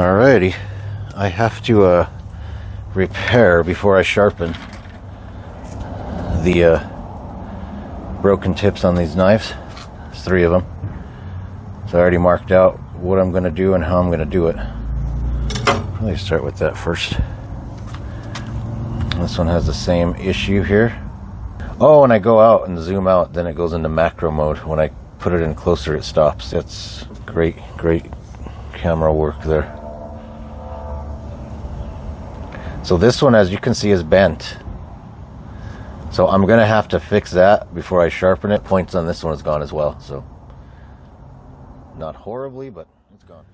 Alrighty, I have to repair before I sharpen the broken tips on these knives. There's 3 of them. So I already marked out what I'm going to do and how I'm going to do it. Let me start with that first. This one has the same issue here. Oh, when I go out and zoom out, then it goes into macro mode. When I put it in closer, it stops. That's great camera work there. So this one, as you can see, is bent. So I'm going to have to fix that before I sharpen it. Points on this one is gone as well. So not horribly, but it's gone.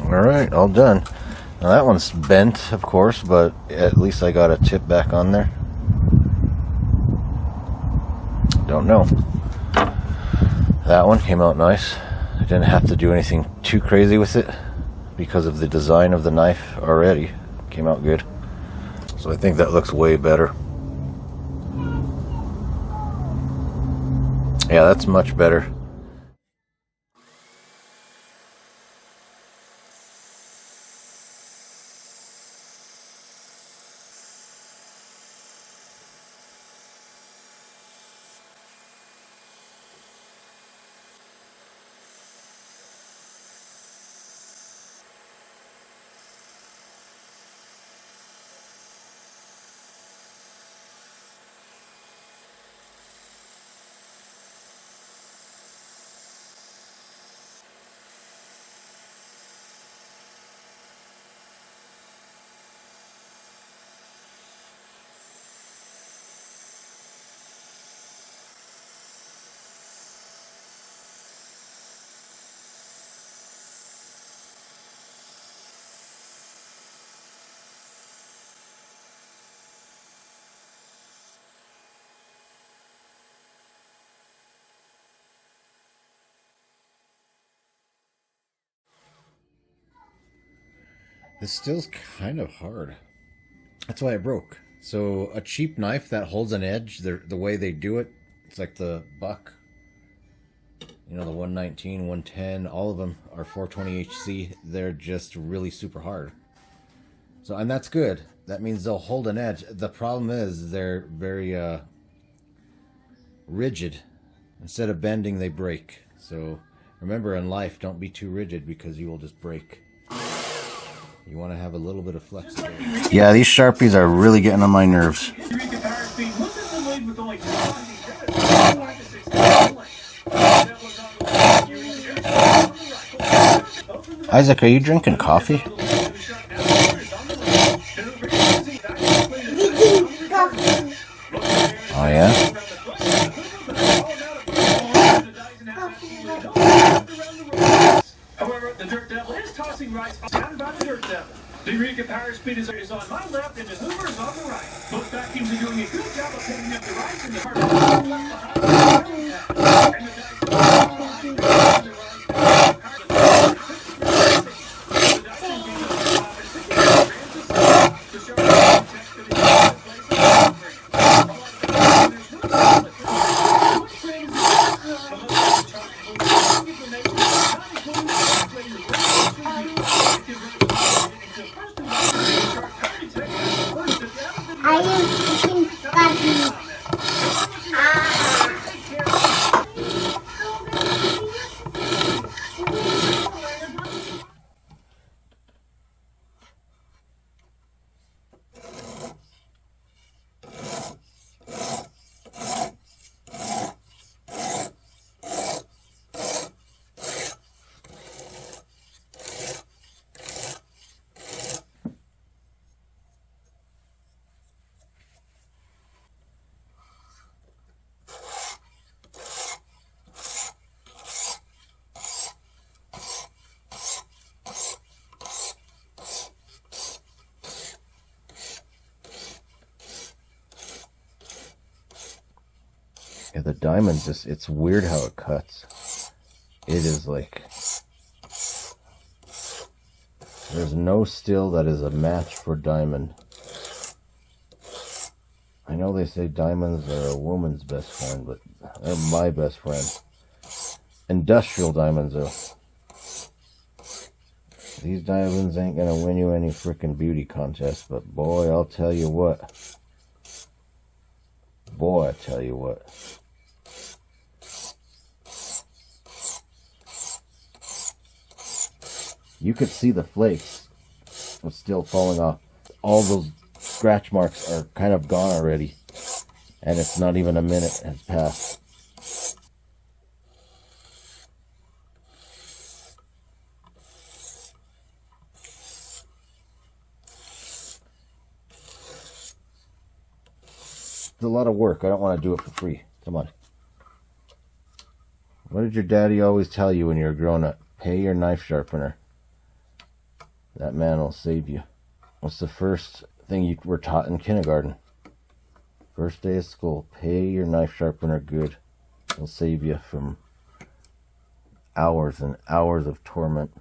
Alright, all done. Now that one's bent, of course, but at least I got a tip back on there. Don't know. That one came out nice. I didn't have to do anything too crazy with it because of the design of the knife already. It came out good. So I think that looks way better. Yeah, that's much better. This still's kind of hard. That's why it broke. So a cheap knife that holds an edge, the way they do it, it's like the Buck. You know, the 119, 110, all of them are 420 HC. They're just really super hard. So, and that's good. That means they'll hold an edge. The problem is they're very rigid. Instead of bending, they break. So remember, in life, don't be too rigid because you will just break. You want to have a little bit of flexibility. Yeah, these Sharpies are really getting on my nerves. Isaac, are you drinking coffee? Oh, yeah? However, the Dirt Devil is tossing rights down by the Dirt Devil. Degree comparison speed is on my left and the Hoover is on the right. Both vacuums are doing a good job of picking up the rights and the part left behind. Yeah, the diamond just, it's weird how it cuts. It is like, there's no steel that is a match for diamond. I know they say diamonds are a woman's best friend, but they're my best friend. Industrial diamonds, though. These diamonds ain't gonna win you any frickin' beauty contest, but boy, I'll tell you what. Boy, I tell you what. You could see the flakes of steel falling off. All those scratch marks are kind of gone already. And it's not even a minute has passed. It's a lot of work. I don't want to do it for free. Come on. What did your daddy always tell you when you were growing up? Pay your knife sharpener. That man will save you. What's the first thing you were taught in kindergarten? First day of school. Pay your knife sharpener good. It'll save you from hours and hours of torment.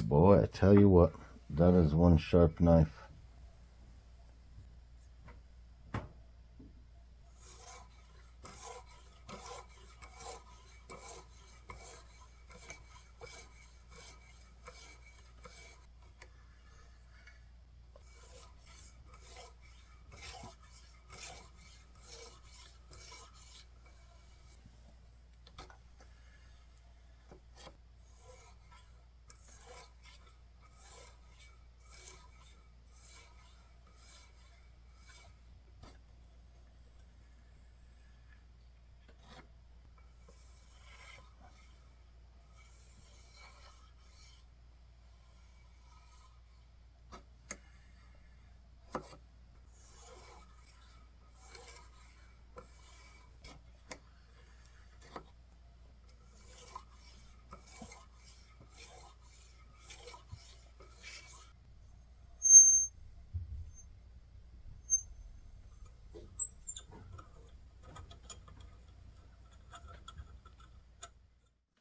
Boy, I tell you what, that is one sharp knife.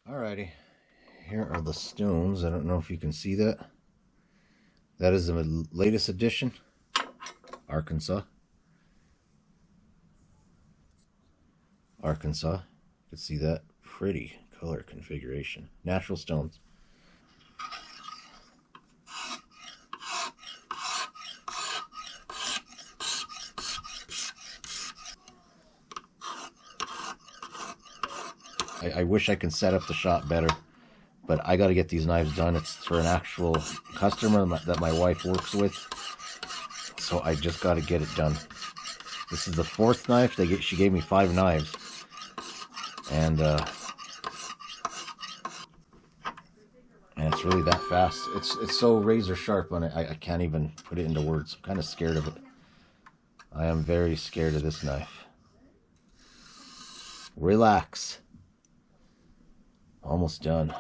Alrighty, here are the stones. I don't know if you can see that. That is the latest edition, Arkansas. Arkansas, you can see that pretty color configuration. Natural stones. I wish I could set up the shop better, but I got to get these knives done. It's for an actual customer that my wife works with, so I just got to get it done. This is the fourth knife. She gave me 5 knives, and it's really that fast. It's so razor sharp on it. I can't even put it into words. I'm kind of scared of it. I am very scared of this knife. Relax. Almost done.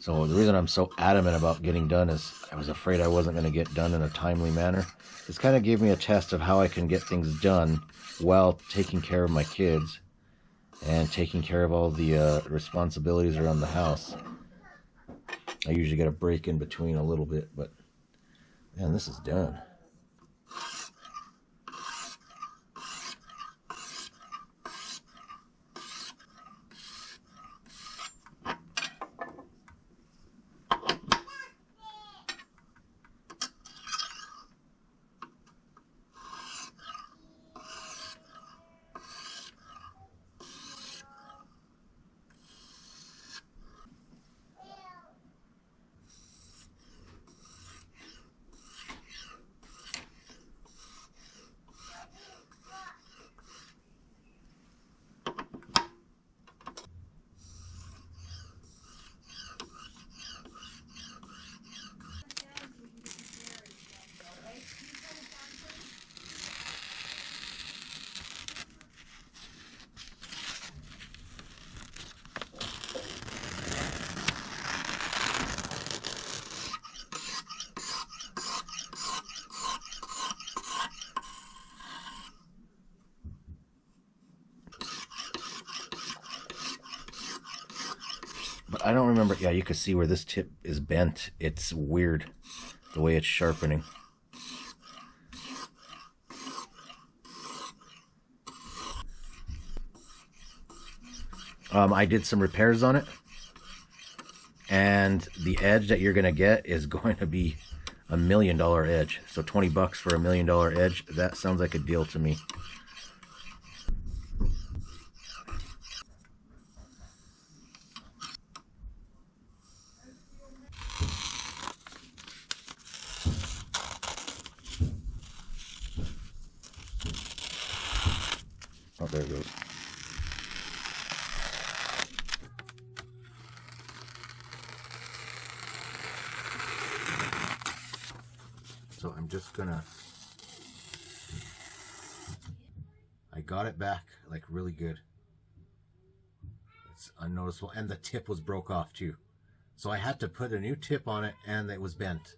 So the reason I'm so adamant about getting done is I was afraid I wasn't going to get done in a timely manner. This kind of gave me a test of how I can get things done while taking care of my kids and taking care of all the responsibilities around the house. I usually get a break in between a little bit, but man, this is done. But I don't remember. Yeah, you can see where this tip is bent. It's weird the way it's sharpening. I did some repairs on it, and the edge that you're gonna get is going to be $1 million edge. So 20 bucks for $1 million edge. That sounds like a deal to me. Oh, there it goes. So I'm just gonna, I got it back like really good. It's unnoticeable, and the tip was broke off too. So I had to put a new tip on it, and it was bent.